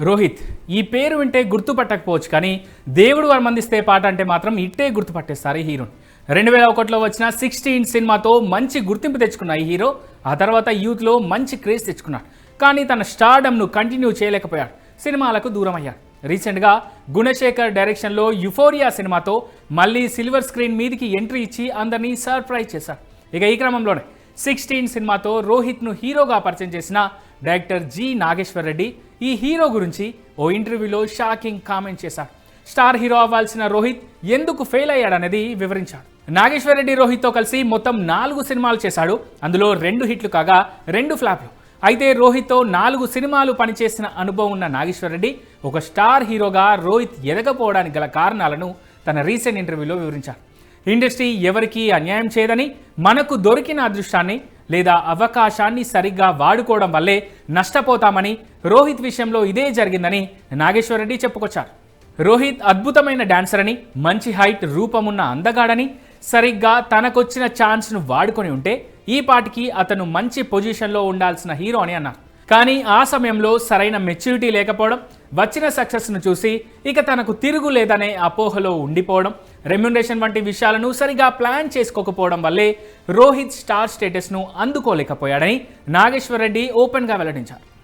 రోహిత్ ఈ పేరు వింటే గుర్తుపట్టకపోవచ్చు, కానీ దేవుడు వరమందిస్తే పాట అంటే మాత్రం ఇట్టే గుర్తుపట్టేస్తారు ఈ హీరోని. 2001లో వచ్చిన 16 సినిమాతో మంచి గుర్తింపు తెచ్చుకున్న ఈ హీరో ఆ తర్వాత యూత్లో మంచి క్రేజ్ తెచ్చుకున్నాడు. కానీ తన స్టార్డమ్ను కంటిన్యూ చేయలేకపోయాడు, సినిమాలకు దూరం అయ్యాడు. రీసెంట్గా గుణశేఖర్ డైరెక్షన్లో యుఫోరియా సినిమాతో మళ్ళీ సిల్వర్ స్క్రీన్ మీదికి ఎంట్రీ ఇచ్చి అందరినీ సర్ప్రైజ్ చేశాడు. ఇక ఈ క్రమంలోనే 16 సినిమాతో రోహిత్ను హీరోగా పరిచయం చేసిన డైరెక్టర్ జి నాగేశ్వర్ రెడ్డి ఈ హీరో గురించి ఓ ఇంటర్వ్యూలో షాకింగ్ కామెంట్ చేశారు. స్టార్ హీరో అవ్వాల్సిన రోహిత్ ఎందుకు ఫెయిల్ అయ్యాడనేది వివరించాడు. నాగేశ్వర్ రెడ్డి రోహిత్తో కలిసి మొత్తం 4 సినిమాలు చేశాడు. అందులో 2 హిట్లు కాగా 2 ఫ్లాప్లు. అయితే రోహిత్తో 4 సినిమాలు పనిచేసిన అనుభవం ఉన్న నాగేశ్వర్ రెడ్డి ఒక స్టార్ హీరోగా రోహిత్ ఎదగపోవడానికి గల కారణాలను తన రీసెంట్ ఇంటర్వ్యూలో వివరించారు. ఇండస్ట్రీ ఎవరికీ అన్యాయం చేయదని, మనకు దొరికిన అదృష్టాన్ని లేదా అవకాశాన్ని సరిగ్గా వాడుకోవడం వల్లే నష్టపోతామని, రోహిత్ విషయంలో ఇదే జరిగిందని నాగేశ్వర్ రెడ్డి చెప్పుకొచ్చారు. రోహిత్ అద్భుతమైన డాన్సర్ అని, మంచి హైట్, రూపమున్న అందగాడని, సరిగ్గా తనకొచ్చిన ఛాన్స్ను వాడుకొని ఉంటే ఈ పాటికి అతను మంచి పొజిషన్లో ఉండాల్సిన హీరో అని అన్నారు. కానీ ఆ సమయంలో సరైన మెచ్యూరిటీ లేకపోవడం, వచ్చిన సక్సెస్ను చూసి ఇక తనకు తిరుగు లేదనే అపోహలో ఉండిపోవడం, రెమ్యునరేషన్ వంటి విషయాలను సరిగా ప్లాన్ చేసుకోకపోవడం వల్లే రోహిత్ స్టార్ స్టేటస్ను అందుకోలేకపోయాడని నాగేశ్వర్ రెడ్డి ఓపెన్గా వెల్లడించారు.